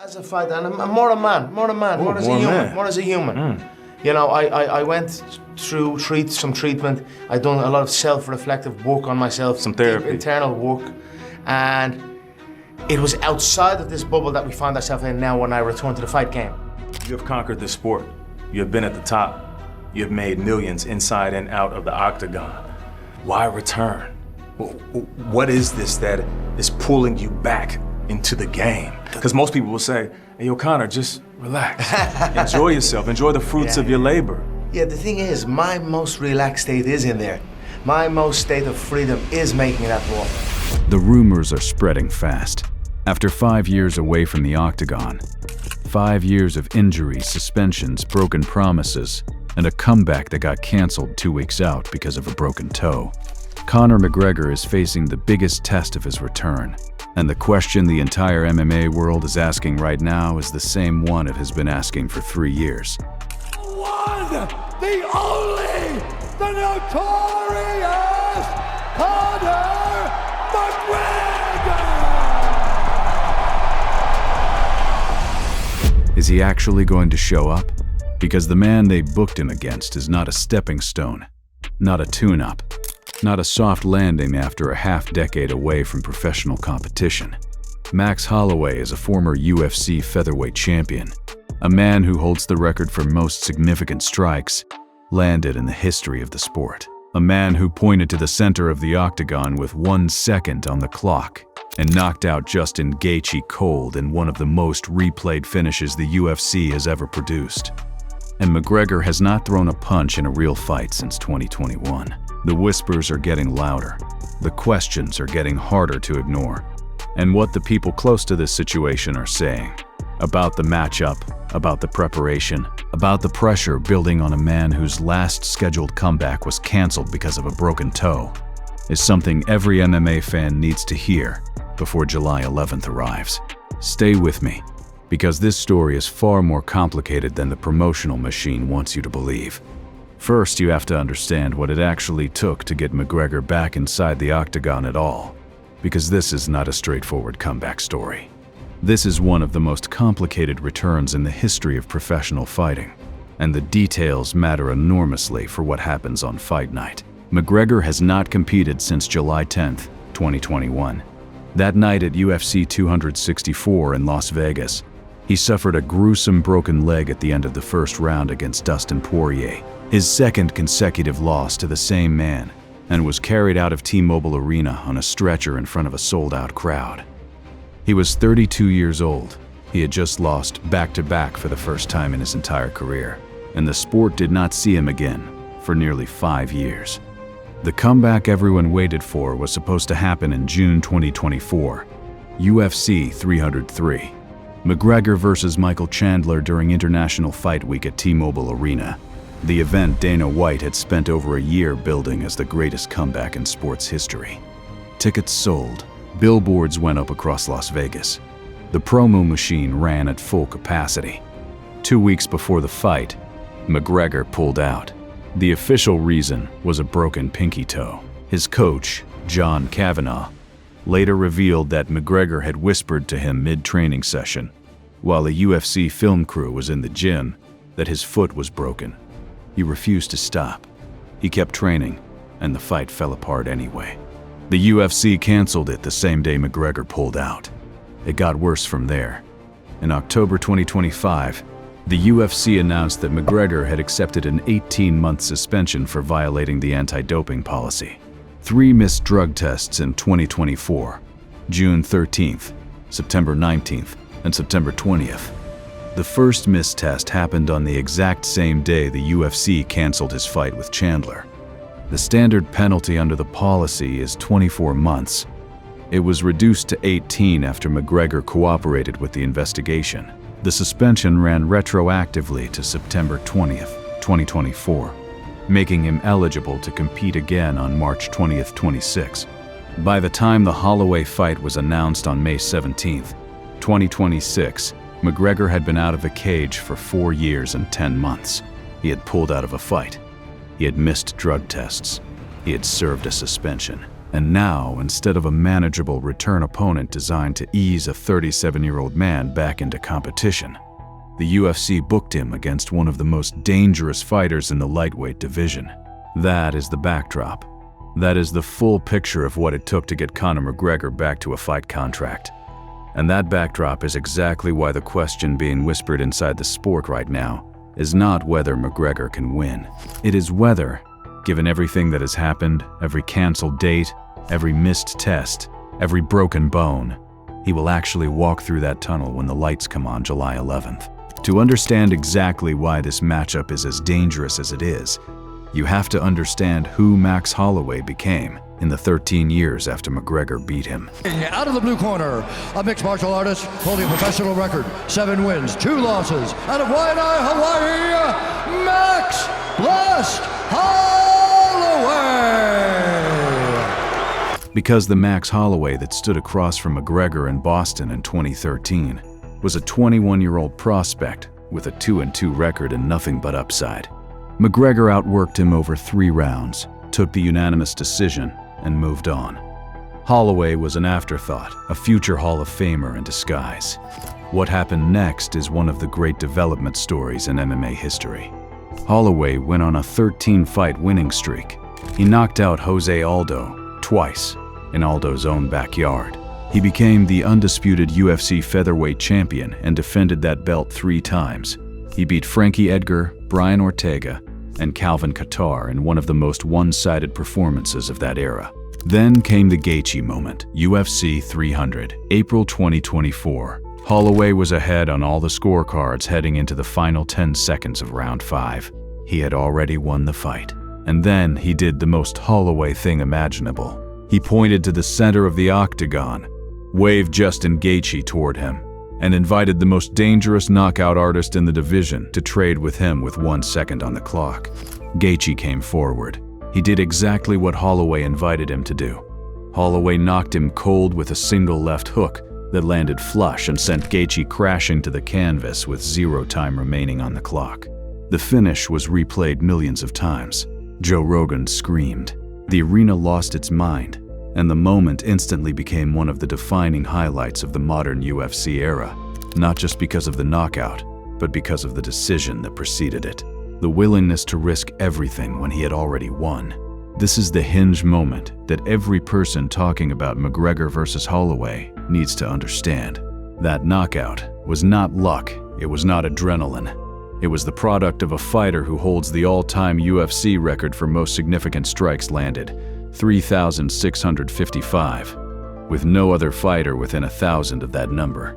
As a fighter, and I'm more a man, more as a human. You know, I went through some treatment. I've done a lot of self-reflective work on myself. Some therapy. Deep internal work. And it was outside of this bubble that we find ourselves in now when I return to the fight game. You have conquered this sport. You have been at the top. You have made millions inside and out of the octagon. Why return? What is this that is pulling you back into the game? Because most people will say, hey, O'Connor, just relax. Enjoy yourself. Enjoy the fruits of your labor. Yeah, the thing is, my most relaxed state is in there. My most state of freedom is making that walk. The rumors are spreading fast. After 5 years away from the octagon, 5 years of injuries, suspensions, broken promises, and a comeback that got canceled 2 weeks out because of a broken toe, Conor McGregor is facing the biggest test of his return. And the question the entire MMA world is asking right now is the same one it has been asking for 3 years. One, the only, the notorious Conor McGregor! Is he actually going to show up? Because the man they booked him against is not a stepping stone, not a tune-up, not a soft landing after a half-decade away from professional competition. Max Holloway is a former UFC featherweight champion, a man who holds the record for most significant strikes landed in the history of the sport. A man who pointed to the center of the octagon with 1 second on the clock and knocked out Justin Gaethje cold in one of the most replayed finishes the UFC has ever produced. And McGregor has not thrown a punch in a real fight since 2021. The whispers are getting louder. The questions are getting harder to ignore. And what the people close to this situation are saying about the matchup, about the preparation, about the pressure building on a man whose last scheduled comeback was canceled because of a broken toe, is something every MMA fan needs to hear before July 11th arrives. Stay with me, because this story is far more complicated than the promotional machine wants you to believe. First, you have to understand what it actually took to get McGregor back inside the octagon at all, because this is not a straightforward comeback story. This is one of the most complicated returns in the history of professional fighting, and the details matter enormously for what happens on fight night. McGregor has not competed since July 10th, 2021. That night at UFC 264 in Las Vegas, he suffered a gruesome broken leg at the end of the first round against Dustin Poirier, his second consecutive loss to the same man, and was carried out of T-Mobile Arena on a stretcher in front of a sold-out crowd. He was 32 years old. He had just lost back-to-back for the first time in his entire career, and the sport did not see him again for nearly 5 years. The comeback everyone waited for was supposed to happen in June 2024, UFC 303. McGregor versus Michael Chandler during International Fight Week at T-Mobile Arena, the event Dana White had spent over a year building as the greatest comeback in sports history. Tickets sold, billboards went up across Las Vegas. The promo machine ran at full capacity. 2 weeks before the fight, McGregor pulled out. The official reason was a broken pinky toe. His coach, John Kavanagh, later revealed that McGregor had whispered to him mid-training session, while the UFC film crew was in the gym, that his foot was broken. He refused to stop. He kept training, and the fight fell apart anyway. The UFC canceled it the same day McGregor pulled out. It got worse from there. In October 2025, the UFC announced that McGregor had accepted an 18-month suspension for violating the anti-doping policy. 3 missed drug tests in 2024, June 13th, September 19th, and September 20th. The first missed test happened on the exact same day the UFC canceled his fight with Chandler. The standard penalty under the policy is 24 months. It was reduced to 18 after McGregor cooperated with the investigation. The suspension ran retroactively to September 20th, 2024, making him eligible to compete again on March 20th, 26. By the time the Holloway fight was announced on May 17th, 2026, McGregor had been out of a cage for 4 years and 10 months. He had pulled out of a fight. He had missed drug tests. He had served a suspension. And now, instead of a manageable return opponent designed to ease a 37-year-old man back into competition, the UFC booked him against one of the most dangerous fighters in the lightweight division. That is the backdrop. That is the full picture of what it took to get Conor McGregor back to a fight contract. And that backdrop is exactly why the question being whispered inside the sport right now is not whether McGregor can win. It is whether, given everything that has happened, every canceled date, every missed test, every broken bone, he will actually walk through that tunnel when the lights come on July 11th. To understand exactly why this matchup is as dangerous as it is, you have to understand who Max Holloway became in the 13 years after McGregor beat him. Out of the blue corner, a mixed martial artist holding a professional record, 7 wins, 2 losses. Out of Waianae, Hawaii, Max Blast Holloway! Because the Max Holloway that stood across from McGregor in Boston in 2013 was a 21-year-old prospect with a 2-2 record and nothing but upside. McGregor outworked him over 3 rounds, took the unanimous decision, and moved on. Holloway was an afterthought, a future Hall of Famer in disguise. What happened next is one of the great development stories in MMA history. Holloway went on a 13-fight winning streak. He knocked out Jose Aldo twice in Aldo's own backyard. He became the undisputed UFC featherweight champion and defended that belt 3 times. He beat Frankie Edgar, Brian Ortega, and Calvin Kattar in one of the most one-sided performances of that era. Then came the Gaethje moment, UFC 300, April 2024. Holloway was ahead on all the scorecards heading into the final 10 seconds of round 5. He had already won the fight. And then he did the most Holloway thing imaginable. He pointed to the center of the octagon, waved Justin Gaethje toward him, and invited the most dangerous knockout artist in the division to trade with him with 1 second on the clock. Gaethje came forward. He did exactly what Holloway invited him to do. Holloway knocked him cold with a single left hook that landed flush and sent Gaethje crashing to the canvas with 0 time remaining on the clock. The finish was replayed millions of times. Joe Rogan screamed. The arena lost its mind, and the moment instantly became one of the defining highlights of the modern UFC era, not just because of the knockout, but because of the decision that preceded it. The willingness to risk everything when he had already won. This is the hinge moment that every person talking about McGregor versus Holloway needs to understand. That knockout was not luck, it was not adrenaline. It was the product of a fighter who holds the all-time UFC record for most significant strikes landed, 3,655, with no other fighter within 1,000 of that number.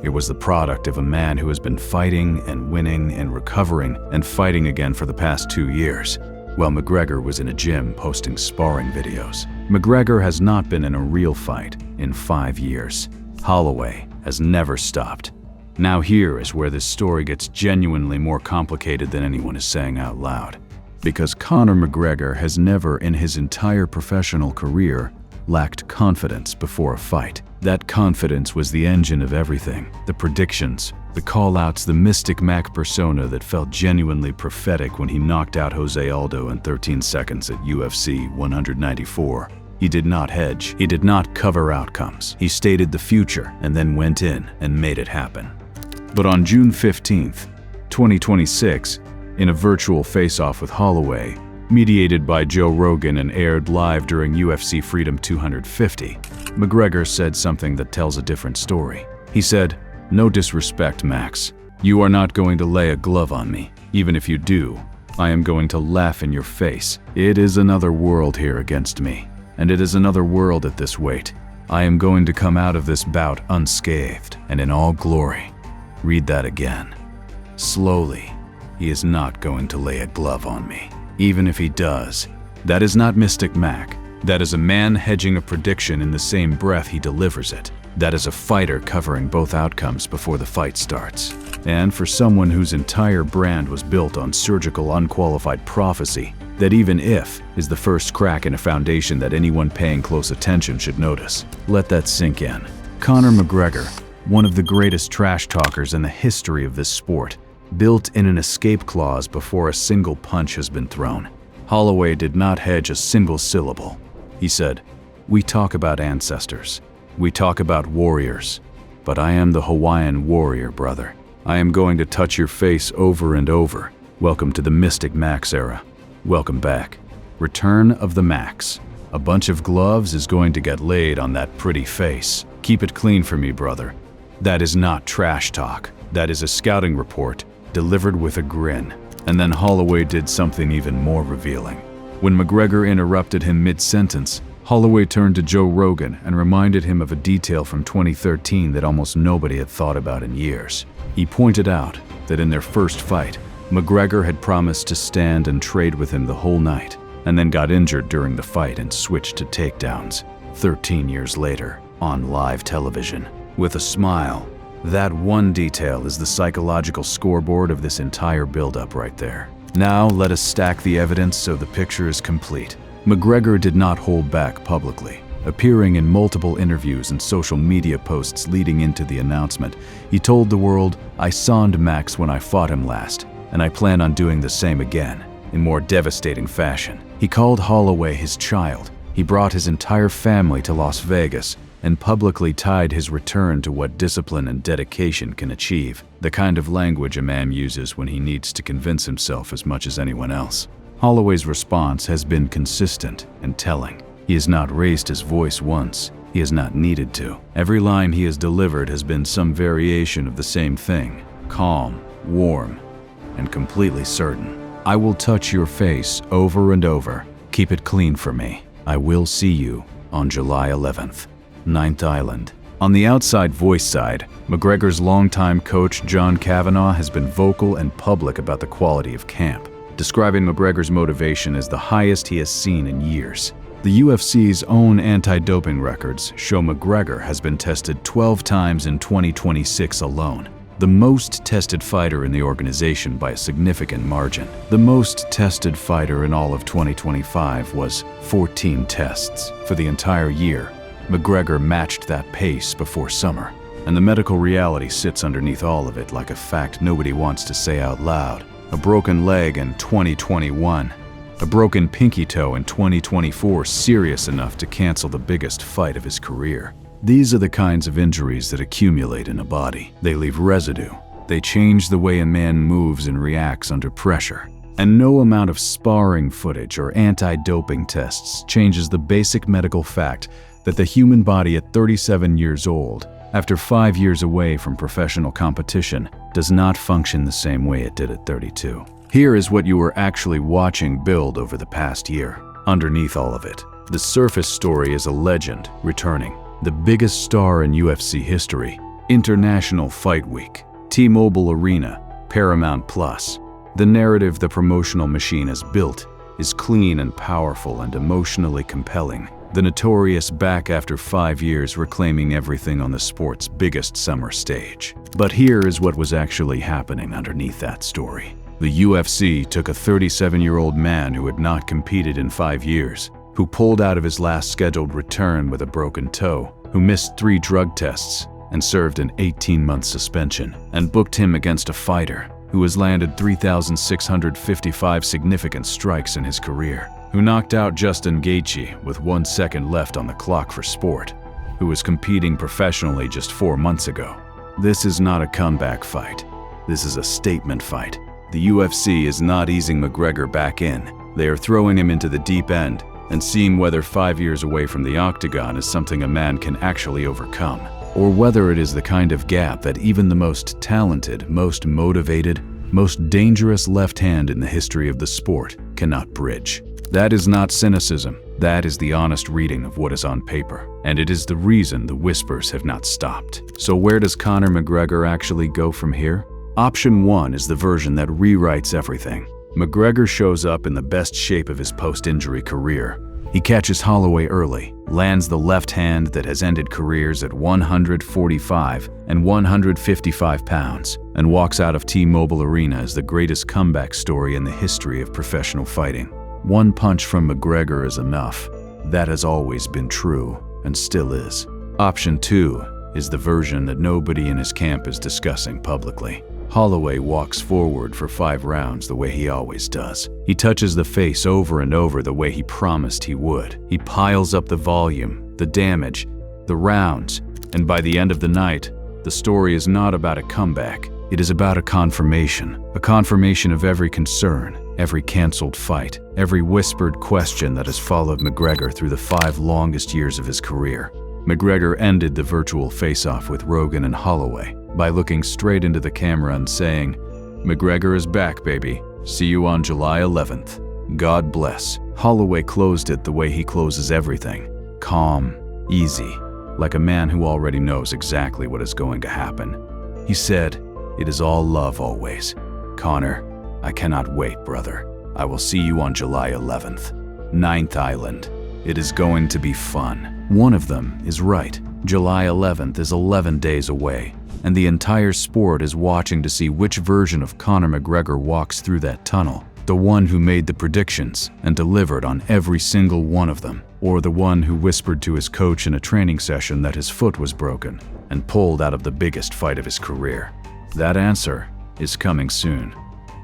It was the product of a man who has been fighting and winning and recovering and fighting again for the past 2 years, while McGregor was in a gym posting sparring videos. McGregor has not been in a real fight in 5 years. Holloway has never stopped. Now here is where this story gets genuinely more complicated than anyone is saying out loud. Because Conor McGregor has never in his entire professional career lacked confidence before a fight. That confidence was the engine of everything. The predictions, the call-outs, the Mystic Mac persona that felt genuinely prophetic when he knocked out Jose Aldo in 13 seconds at UFC 194. He did not hedge. He did not cover outcomes. He stated the future and then went in and made it happen. But on June 15th, 2026, in a virtual face-off with Holloway, mediated by Joe Rogan and aired live during UFC Freedom 250, McGregor said something that tells a different story. He said, "No disrespect, Max. You are not going to lay a glove on me. Even if you do, I am going to laugh in your face. It is another world here against me, and it is another world at this weight. I am going to come out of this bout unscathed and in all glory." Read that again. Slowly. He is not going to lay a glove on me. Even if he does, that is not Mystic Mac. That is a man hedging a prediction in the same breath he delivers it. That is a fighter covering both outcomes before the fight starts. And for someone whose entire brand was built on surgical, unqualified prophecy, that even if is the first crack in a foundation that anyone paying close attention should notice. Let that sink in. Conor McGregor, one of the greatest trash talkers in the history of this sport, built in an escape clause before a single punch has been thrown. Holloway did not hedge a single syllable. He said, We talk about ancestors. We talk about warriors. But I am the Hawaiian warrior, brother. I am going to touch your face over and over. Welcome to the Mystic Max era. Welcome back. Return of the Max. A bunch of gloves is going to get laid on that pretty face. Keep it clean for me, brother. That is not trash talk. That is a scouting report delivered with a grin. And then Holloway did something even more revealing. When McGregor interrupted him mid-sentence, Holloway turned to Joe Rogan and reminded him of a detail from 2013 that almost nobody had thought about in years. He pointed out that in their first fight, McGregor had promised to stand and trade with him the whole night, and then got injured during the fight and switched to takedowns 13 years later on live television. With a smile, that one detail is the psychological scoreboard of this entire build-up right there. Now let us stack the evidence so the picture is complete. McGregor did not hold back publicly. Appearing in multiple interviews and social media posts leading into the announcement, he told the world, "I signed Max when I fought him last, and I plan on doing the same again, in more devastating fashion." He called Holloway his child. He brought his entire family to Las Vegas and publicly tied his return to what discipline and dedication can achieve, the kind of language a man uses when he needs to convince himself as much as anyone else. Holloway's response has been consistent and telling. He has not raised his voice once. He has not needed to. Every line he has delivered has been some variation of the same thing, calm, warm, and completely certain. "I will touch your face over and over. Keep it clean for me. I will see you on July 11th, 9th Island." On the outside voice side, McGregor's longtime coach John Kavanagh has been vocal and public about the quality of camp, describing McGregor's motivation as the highest he has seen in years. The UFC's own anti-doping records show McGregor has been tested 12 times in 2026 alone, the most tested fighter in the organization by a significant margin. The most tested fighter in all of 2025 was 14 tests. For the entire year, McGregor matched that pace before summer, and the medical reality sits underneath all of it like a fact nobody wants to say out loud. A broken leg in 2021, a broken pinky toe in 2024, serious enough to cancel the biggest fight of his career. These are the kinds of injuries that accumulate in a body. They leave residue. They change the way a man moves and reacts under pressure. And no amount of sparring footage or anti-doping tests changes the basic medical fact that the human body at 37 years old, after 5 years away from professional competition, does not function the same way it did at 32. Here is what you are actually watching build over the past year. Underneath all of it, the surface story is a legend returning. The biggest star in UFC history, International Fight Week, T-Mobile Arena, Paramount Plus. The narrative the promotional machine has built is clean and powerful and emotionally compelling. The notorious back after 5 years reclaiming everything on the sport's biggest summer stage. But here is what was actually happening underneath that story. The UFC took a 37-year-old man who had not competed in 5 years, who pulled out of his last scheduled return with a broken toe, who missed 3 drug tests and served an 18-month suspension, and booked him against a fighter who has landed 3,655 significant strikes in his career, who knocked out Justin Gaethje with 1 second left on the clock for sport, who was competing professionally just 4 months ago. This is not a comeback fight. This is a statement fight. The UFC is not easing McGregor back in. They are throwing him into the deep end and seeing whether 5 years away from the octagon is something a man can actually overcome, or whether it is the kind of gap that even the most talented, most motivated, most dangerous left hand in the history of the sport cannot bridge. That is not cynicism. That is the honest reading of what is on paper, and it is the reason the whispers have not stopped. So where does Conor McGregor actually go from here? Option 1 is the version that rewrites everything. McGregor shows up in the best shape of his post-injury career. He catches Holloway early, lands the left hand that has ended careers at 145 and 155 pounds, and walks out of T-Mobile Arena as the greatest comeback story in the history of professional fighting. One punch from McGregor is enough. That has always been true, and still is. Option 2 is the version that nobody in his camp is discussing publicly. Holloway walks forward for 5 rounds the way he always does. He touches the face over and over the way he promised he would. He piles up the volume, the damage, the rounds, and by the end of the night, the story is not about a comeback. It is about a confirmation of every concern, every canceled fight, every whispered question that has followed McGregor through the 5 longest years of his career. McGregor ended the virtual face-off with Rogan and Holloway by looking straight into the camera and saying, "McGregor is back, baby. See you on July 11th. God bless." Holloway closed it the way he closes everything. Calm, easy, like a man who already knows exactly what is going to happen. He said, "It is all love always. Conor, I cannot wait, brother. I will see you on July 11th. 9th Island. It is going to be fun." One of them is right. July 11th is 11 days away, and the entire sport is watching to see which version of Conor McGregor walks through that tunnel. The one who made the predictions and delivered on every single one of them, or the one who whispered to his coach in a training session that his foot was broken and pulled out of the biggest fight of his career. That answer is coming soon,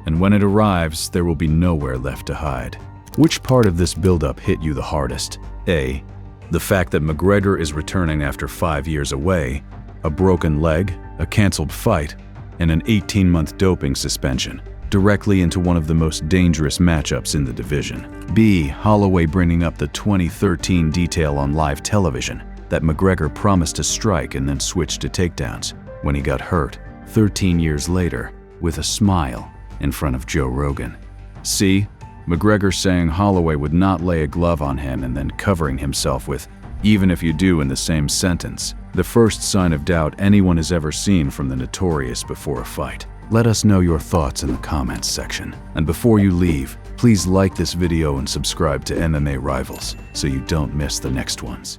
and when it arrives, there will be nowhere left to hide. Which part of this buildup hit you the hardest? A, the fact that McGregor is returning after 5 years away, a broken leg, a canceled fight, and an 18-month doping suspension, directly into one of the most dangerous matchups in the division. B, Holloway bringing up the 2013 detail on live television that McGregor promised to strike and then switched to takedowns when he got hurt 13 years later with a smile in front of Joe Rogan. C, McGregor saying Holloway would not lay a glove on him and then covering himself with, "even if you do," in the same sentence, the first sign of doubt anyone has ever seen from the notorious before a fight. Let us know your thoughts in the comments section. And before you leave, please like this video and subscribe to MMA Rivals so you don't miss the next ones.